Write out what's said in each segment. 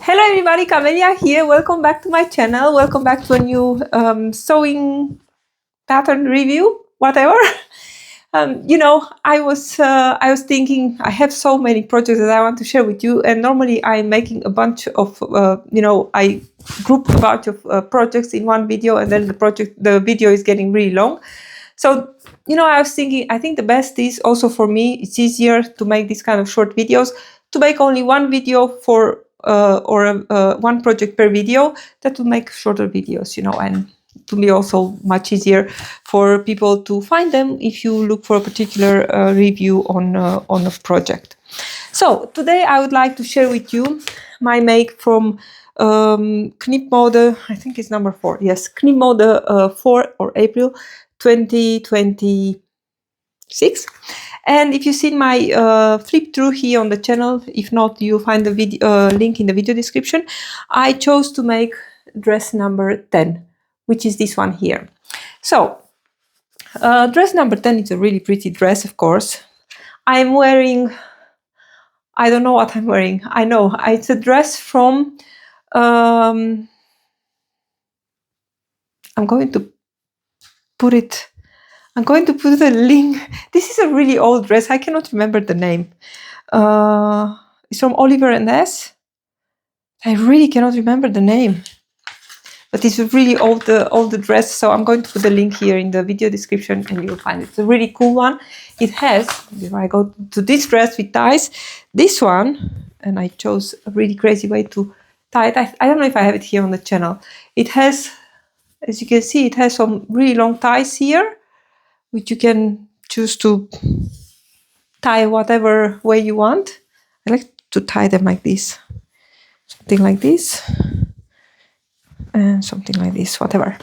Hello everybody, Camelia here. Welcome back to my channel. Welcome back to a new sewing pattern review, whatever. I was thinking I have so many projects that I want to share with you, and normally I'm making a bunch of I group a bunch of projects in one video, and then the video is getting really long. So I was thinking I think the best is also for me. It's easier to make these kind of short videos, to make only one video for one project per video. That will make shorter videos, and to be also much easier for people to find them if you look for a particular review on a project. So today I would like to share with you my make from Knipmode. I think it's number 4. Yes, Knipmode 4 or April 2026. And if you've seen my flip through here on the channel, if not, you'll find the video link in the video description. I chose to make dress number 10, which is this one here. So dress number 10 is a really pretty dress, of course. I'm wearing, I don't know what I'm wearing. I know it's a dress from, I'm going to put the link. This is a really old dress. I cannot remember the name. It's from Oliver and S. I really cannot remember the name. But it's a really old dress. So I'm going to put the link here in the video description and you'll find it. It's a really cool one. It has, if I go to this dress with ties, this one, and I chose a really crazy way to tie it. I don't know if I have it here on the channel. It has, as you can see, it has some really long ties here, which you can choose to tie whatever way you want. I like to tie them like this, something like this, and something like this, whatever.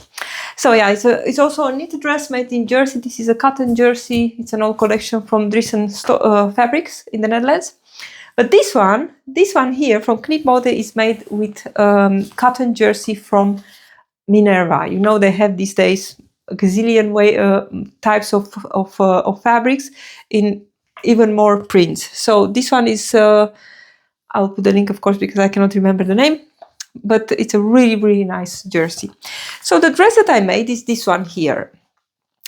So yeah, it's also a knit dress made in Jersey. This is a cotton jersey. It's an old collection from Drissen Fabrics in the Netherlands. But this one here from Knipmode is made with cotton jersey from Minerva. They have these days a gazillion types of fabrics in even more prints. So this one is, I'll put the link, of course, because I cannot remember the name, but it's a really, really nice jersey. So the dress that I made is this one here.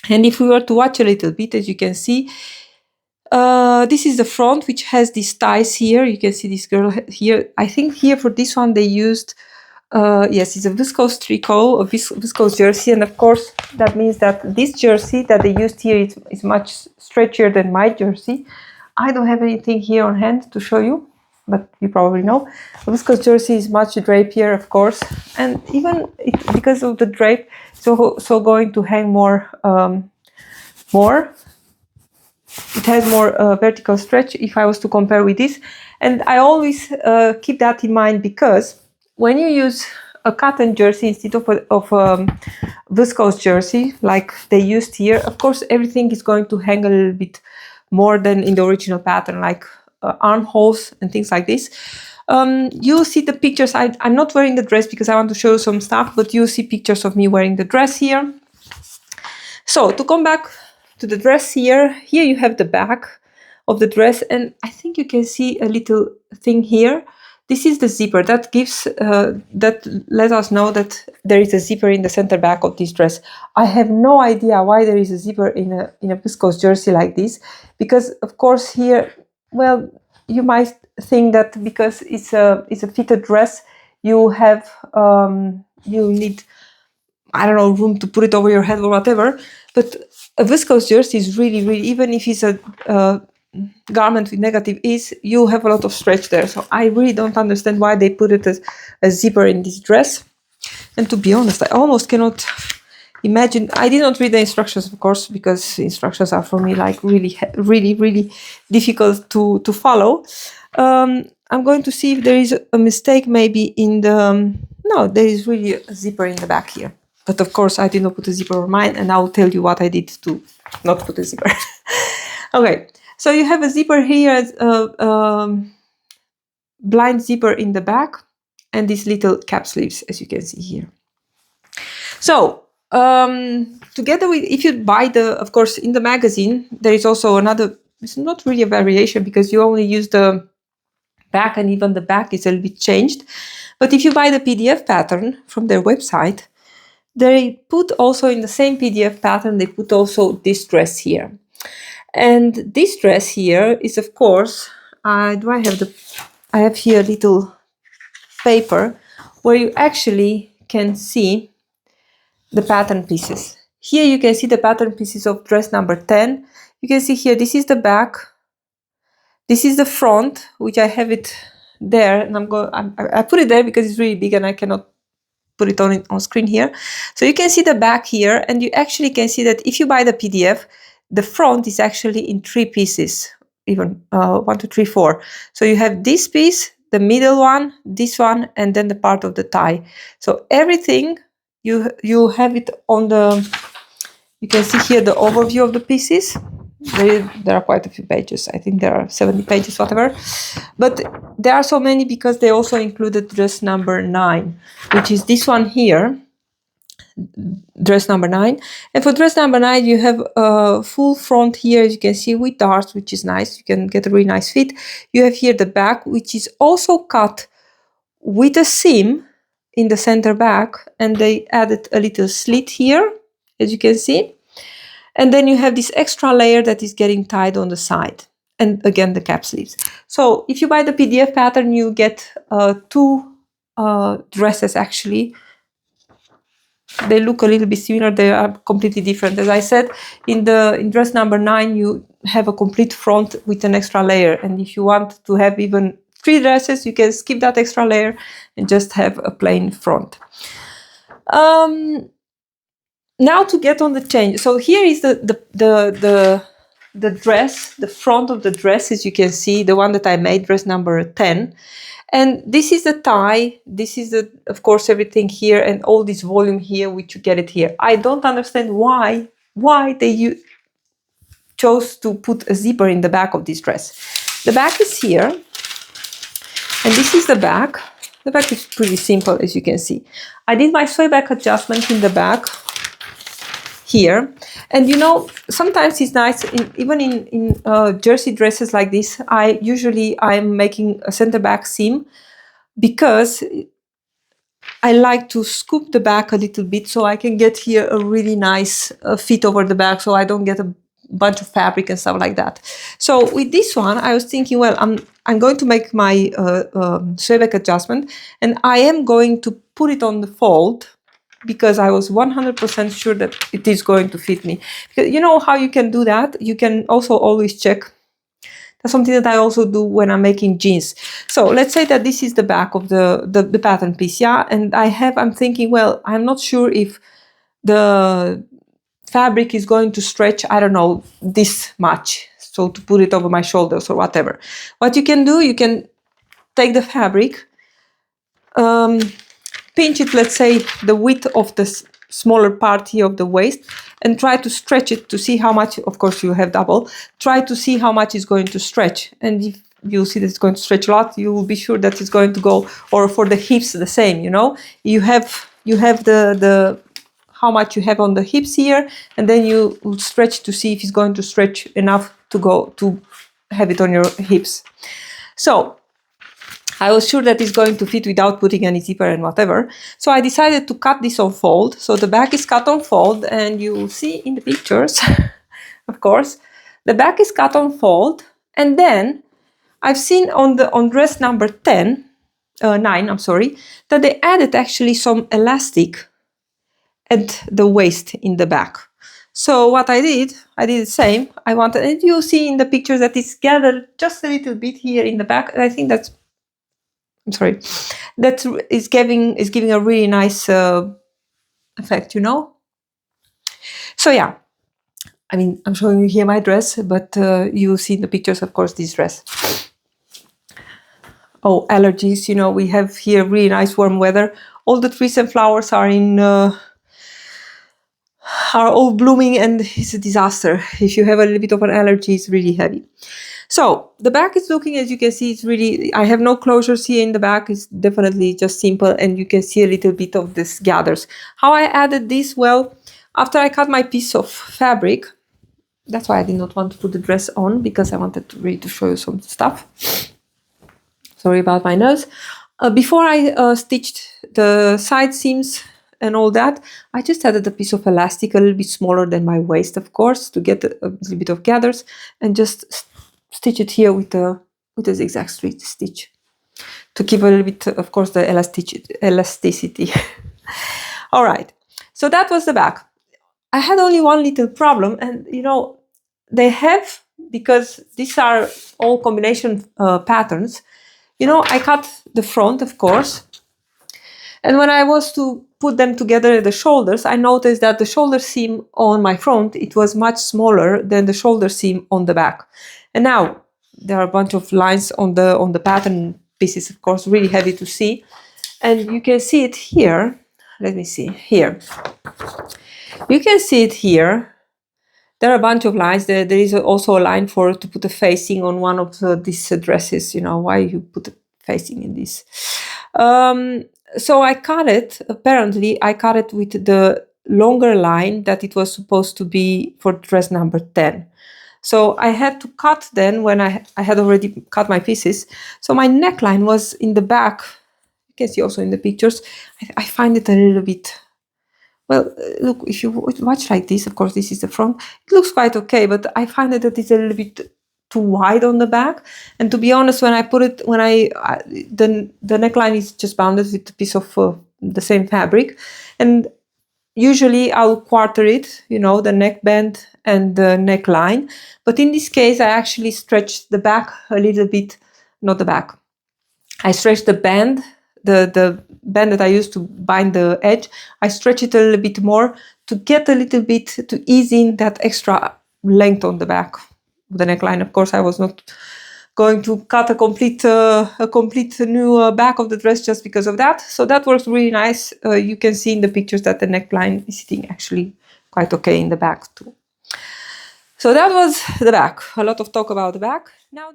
And if we were to watch a little bit, as you can see, this is the front, which has these ties here. You can see this girl here. I think here for this one they used, yes, it's a viscose tricot, a viscose jersey, and of course that means that this jersey that they used here is much stretchier than my jersey. I don't have anything here on hand to show you, but you probably know. The viscose jersey is much drapier, of course, and even because of the drape, so going to hang more. It has more vertical stretch if I was to compare with this, and I always keep that in mind because when you use a cotton jersey instead of viscose jersey like they used here, of course everything is going to hang a little bit more than in the original pattern, like armholes and things like this. You'll see the pictures. I'm not wearing the dress because I want to show you some stuff, but you'll see pictures of me wearing the dress here. So to come back to the dress here you have the back of the dress, and I think you can see a little thing here. This is the zipper that gives that lets us know that there is a zipper in the center back of this dress. I have no idea why there is a zipper in a viscose jersey like this, because of course here, well, you might think that because it's a fitted dress, you have you need, I don't know, room to put it over your head or whatever. But a viscose jersey is really, really, even if it's a garment with negative ease, you have a lot of stretch there. So I really don't understand why they put it as a zipper in this dress. And to be honest, I almost cannot imagine. I did not read the instructions, of course, because the instructions are for me like really, really, really difficult to follow. I'm going to see if there is a mistake maybe in the, no, there is really a zipper in the back here. But of course I did not put a zipper on mine, and I'll tell you what I did to not put a zipper. Okay. So you have a zipper here, blind zipper in the back, and these little cap sleeves, as you can see here. So together with, if you buy of course in the magazine, there is also another, it's not really a variation because you only use the back, and even the back is a little bit changed. But if you buy the PDF pattern from their website, they put also in the same PDF pattern, they put also this dress here. And this dress here is, of course, I have here a little paper where you actually can see the pattern pieces. Here you can see the pattern pieces of dress number 10. You can see here, this is the back, this is the front, which I have it there, and I put it there because it's really big and I cannot put it on screen here. So you can see the back here, and you actually can see that if you buy the PDF, the front is actually in 3 pieces, even 1, 2, 3, 4. So you have this piece, the middle one, this one, and then the part of the tie. So everything you have it on the. You can see here the overview of the pieces. There are quite a few pages. I think there are 70 pages, whatever. But there are so many because they also included dress number 9, which is this one here, dress number 9. And for dress number 9, you have a full front here, as you can see, with darts, which is nice. You can get a really nice fit. You have here the back, which is also cut with a seam in the center back, and they added a little slit here, as you can see. And then you have this extra layer that is getting tied on the side. And again, the cap sleeves. So if you buy the PDF pattern, you get 2 dresses actually. They look a little bit similar. They are completely different. As I said, in dress number 9, you have a complete front with an extra layer. And if you want to have even 3 dresses, you can skip that extra layer and just have a plain front. Now to get on the change. So here is the dress, the front of the dress, as you can see, the one that I made, dress number 10. And this is the tie. This is of course, everything here and all this volume here, which you get it here. I don't understand why they chose to put a zipper in the back of this dress. The back is here, and this is the back. The back is pretty simple, as you can see. I did my sew back adjustment in the back here, and you know, sometimes it's nice, even in jersey dresses like this, I'm making a center back seam because I like to scoop the back a little bit so I can get here a really nice fit over the back, so I don't get a bunch of fabric and stuff like that. So with this one, I was thinking, well, I'm going to make my sew back adjustment, and I am going to put it on the fold, because I was 100% sure that it is going to fit me. Because you know how you can do that? You can also always check. That's something that I also do when I'm making jeans. So let's say that this is the back of the pattern piece, yeah? And I'm thinking, well, I'm not sure if the fabric is going to stretch, I don't know, this much. So to put it over my shoulders or whatever. What you can do, you can take the fabric, pinch it, let's say, the width of the smaller part here of the waist, and try to stretch it to see how much, of course you have double, try to see how much it's going to stretch. And if you see that it's going to stretch a lot, you will be sure that it's going to go, or for the hips the same, you know. You have the how much you have on the hips here, and then you will stretch to see if it's going to stretch enough to have it on your hips. So I was sure that it's going to fit without putting any zipper and whatever. So I decided to cut this on fold. So the back is cut on fold, and you will see in the pictures, of course, the back is cut on fold. And then I've seen on dress number 9, I'm sorry, that they added actually some elastic at the waist in the back. So what I did the same. And you see in the pictures that it's gathered just a little bit here in the back. And I think that is giving a really nice effect, you know. So yeah, I mean, I'm showing you here my dress, but you see in the pictures, of course, this dress. Oh, allergies, you know, we have here really nice warm weather. All the trees and flowers are all blooming, and it's a disaster. If you have a little bit of an allergy, it's really heavy. So the back is looking, as you can see, it's really, I have no closures here in the back. It's definitely just simple, and you can see a little bit of this gathers. How I added this? Well, after I cut my piece of fabric, that's why I did not want to put the dress on, because I wanted to really to show you some stuff. Sorry about my nose. Before I stitched the side seams and all that, I just added a piece of elastic, a little bit smaller than my waist, of course, to get a little bit of gathers, and just stitch it here with a zigzag stitch to keep a little bit, of course, the elasticity. All right, so that was the back. I had only one little problem, and they have, because these are all combination patterns. I cut the front, of course, and when I was to put them together at the shoulders, I noticed that the shoulder seam on my front, it was much smaller than the shoulder seam on the back. And now there are a bunch of lines on the pattern pieces, of course, really heavy to see. And you can see it here. Let me see here. You can see it here. There are a bunch of lines. There is also a line to put a facing on one of these dresses. Why you put a facing in this. So I cut it. Apparently, I cut it with the longer line that it was supposed to be for dress number 10. So I had to cut then when I had already cut my pieces. So my neckline was in the back. You can see also in the pictures. I find it a little bit... Well, look, if you watch like this, of course, this is the front. It looks quite okay, but I find that it's a little bit too wide on the back. And to be honest, when I put it, the neckline is just bounded with a piece of the same fabric. And usually I'll quarter it, the neckband and the neckline. But in this case, I actually stretched the back a little bit, not the back. I stretched the band, the band that I used to bind the edge. I stretch it a little bit more to get a little bit, to ease in that extra length on the back of the neckline. Of course, I was not going to cut a complete new back of the dress just because of that. So that works really nice. You can see in the pictures that the neckline is sitting actually quite okay in the back too. So that was the back. A lot of talk about the back. Now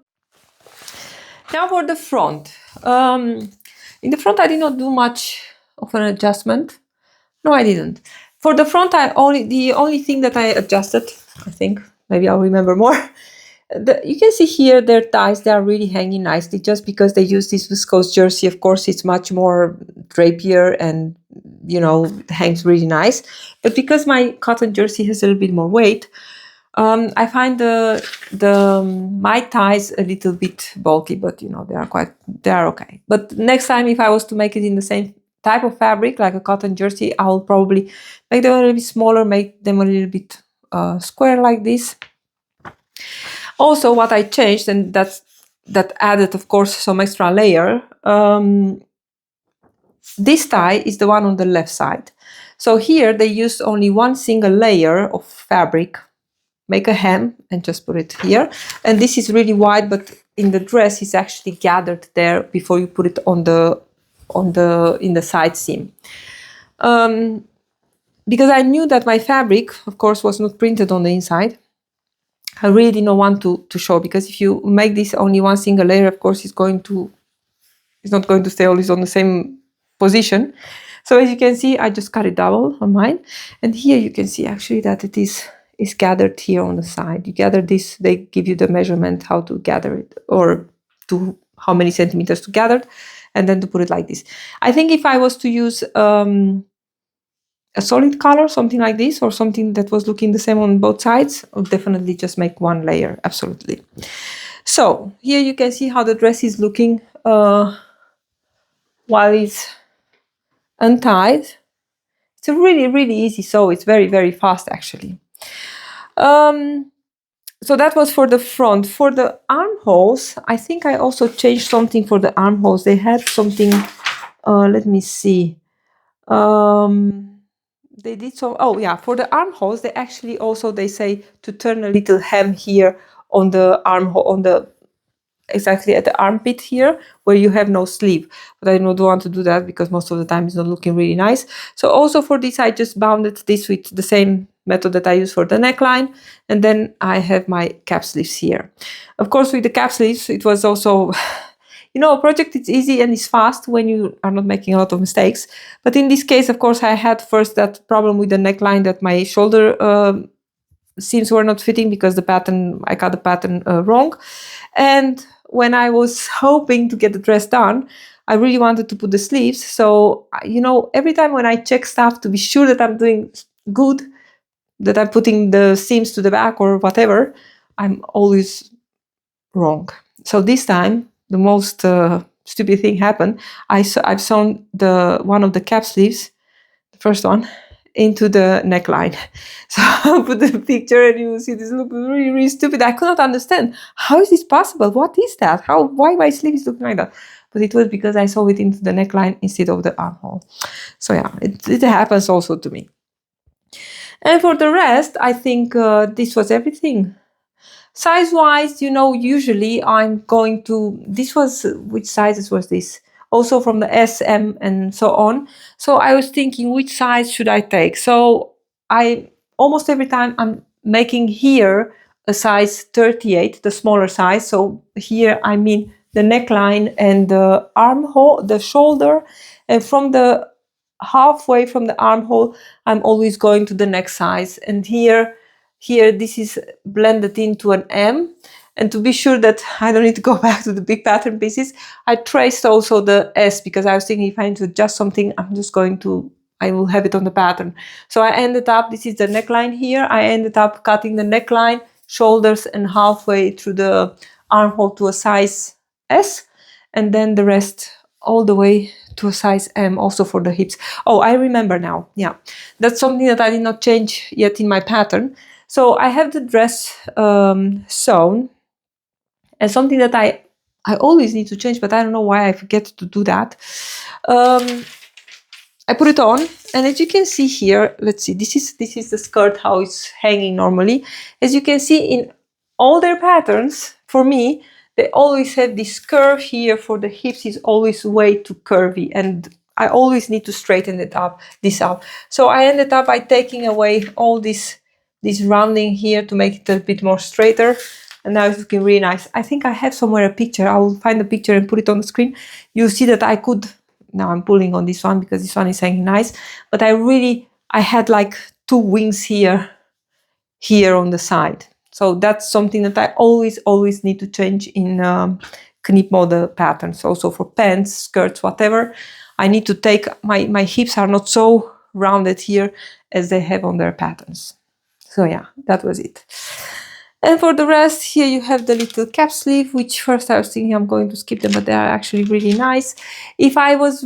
for the front. In the front, I did not do much of an adjustment. No, I didn't. For the front, the only thing that I adjusted, I think, maybe I'll remember more. You can see here their ties, they are really hanging nicely just because they use this viscose jersey. Of course, it's much more drapier and, hangs really nice. But because my cotton jersey has a little bit more weight, I find my ties a little bit bulky, but they are okay. But next time, if I was to make it in the same type of fabric, like a cotton jersey, I'll probably make them a little bit smaller, make them a little bit square like this. Also, what I changed, and that added, of course, some extra layer. This tie is the one on the left side. So here they used only one single layer of fabric. Make a hem and just put it here. And this is really wide, but in the dress it's actually gathered there before you put it in the side seam. Because I knew that my fabric, of course, was not printed on the inside. I really did not want to show, because if you make this only one single layer, of course, it's not going to stay always on the same position. So as you can see, I just cut it double on mine. And here you can see actually that it is gathered here on the side. You gather this, they give you the measurement how to gather it, or to how many centimeters to gather it, and then to put it like this. I think if I was to use a solid color, something like this, or something that was looking the same on both sides, I would definitely just make one layer, absolutely. So here you can see how the dress is looking while it's untied. It's a really, really easy sew. It's very, very fast actually. So that was for the front. For the armholes, I think I also changed something for the armholes. They had something, let me see. They did so, oh yeah, for the armholes, they actually also, they say to turn a little hem here on the armhole, exactly at the armpit here, where you have no sleeve. But I don't want to do that because most of the time it's not looking really nice. So also for this, I just bounded this with the same method that I use for the neckline. And then I have my cap sleeves here. Of course, with the cap sleeves, it was also, a project, it's easy and it's fast when you are not making a lot of mistakes. But in this case, of course, I had first that problem with the neckline, that my shoulder seams were not fitting because I cut the pattern wrong. And when I was hoping to get the dress done, I really wanted to put the sleeves. So, you know, every time when I check stuff to be sure that I'm doing good, that I'm putting the seams to the back or whatever, I'm always wrong. So this time, the most stupid thing happened. I've sewn one of the cap sleeves, the first one, into the neckline. So I'll put the picture and you will see this look really, really stupid. I could not understand. How is this possible? What is that? Why my sleeve is looking like that? But it was because I sew it into the neckline instead of the armhole. So yeah, it happens also to me. And for the rest, I think this was everything. Size-wise, you know, usually I'm going to, which sizes was this? Also from the S, M, and so on. So I was thinking, which size should I take? So almost every time I'm making here a size 38, the smaller size. So here I mean the neckline and the armhole, the shoulder, and from the halfway from the armhole, I'm always going to the next size. And here this is blended into an M. And to be sure that I don't need to go back to the big pattern pieces, I traced also the S, because I was thinking if I need to adjust something, I will have it on the pattern. So I ended up, this is the neckline here, I ended up cutting the neckline, shoulders, and halfway through the armhole to a size S, and then the rest all the way to a size M, also for the hips. Oh, I remember now. Yeah, that's something that I did not change yet in my pattern. So I have the dress sewn, and something that I always need to change, but I don't know why I forget to do that. I put it on, and as you can see here, let's see, this is the skirt, how it's hanging normally. As you can see in all their patterns, for me, they always have this curve here for the hips is always way too curvy, and I always need to straighten this up. So I ended up by taking away all this rounding here to make it a bit more straighter, and now it's looking really nice. I think I have somewhere a picture. I will find a picture and put it on the screen. You'll see that I could. Now I'm pulling on this one because this one is hanging nice, but I had like two wings here on the side. So that's something that I always need to change in Knipmode patterns. Also for pants, skirts, whatever. I need to take, my hips are not so rounded here as they have on their patterns. So yeah, that was it. And for the rest, here you have the little cap sleeve, which first I was thinking I'm going to skip them, but they are actually really nice. If I was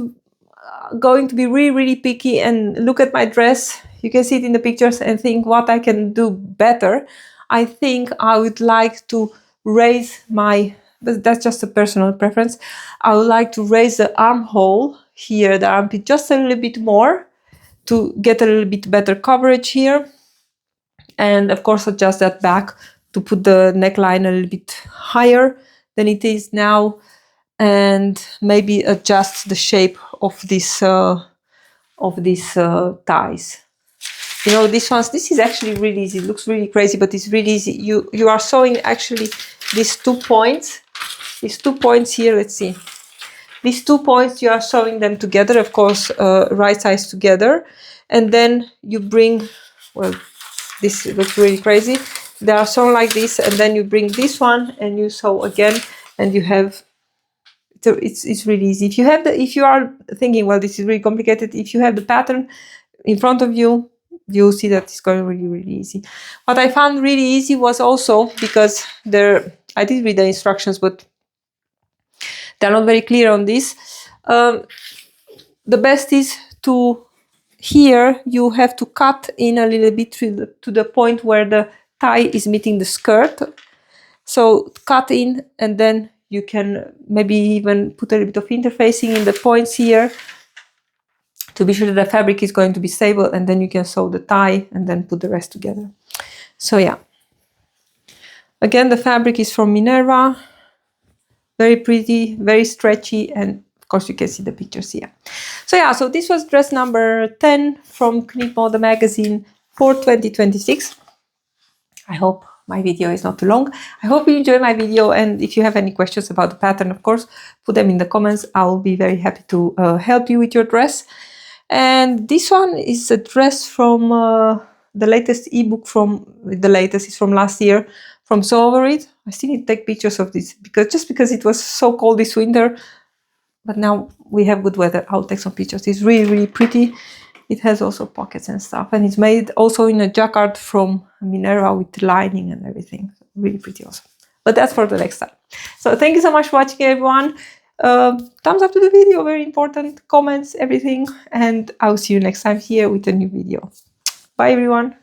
going to be really, really picky and look at my dress, you can see it in the pictures and think what I can do better, I think I would like to raise but that's just a personal preference, I would like to raise the armhole here, the armpit, just a little bit more to get a little bit better coverage here. And of course adjust that back to put the neckline a little bit higher than it is now, and maybe adjust the shape of these ties. You know, this is actually really easy. It looks really crazy, but it's really easy. You are sewing actually these 2 points. These 2 points here, let's see. These 2 points, you are sewing them together, of course, right sides together. And then you bring, well, this looks really crazy. They are sewn like this, and then you bring this one and you sew again, and you have, so it's really easy. If you are thinking, well, this is really complicated, if you have the pattern in front of you, you'll see that it's going really, really easy. What I found really easy was also because I did read the instructions, but they're not very clear on this. The best is to, here you have to cut in a little bit to the point where the tie is meeting the skirt. So cut in, and then you can maybe even put a little bit of interfacing in the points here to be sure that the fabric is going to be stable, and then you can sew the tie and then put the rest together. So yeah. Again, the fabric is from Minerva. Very pretty, very stretchy, and of course you can see the pictures here. So yeah, so this was dress number 10 from Knipmode magazine for 2026. I hope my video is not too long. I hope you enjoy my video, and if you have any questions about the pattern, of course, put them in the comments. I'll be very happy to help you with your dress. And this one is a dress from the latest ebook is from last year, from Sew Over It. I still need to take pictures of this because it was so cold this winter. but now we have good weather. I'll take some pictures. It's really, really pretty. It has also pockets and stuff, and it's made also in a jacquard from Minerva with lining and everything. Really pretty also. But that's for the next time. So thank you so much for watching, everyone. Thumbs up to the video, very important. Comments, everything. And I'll see you next time here with a new video. Bye, everyone.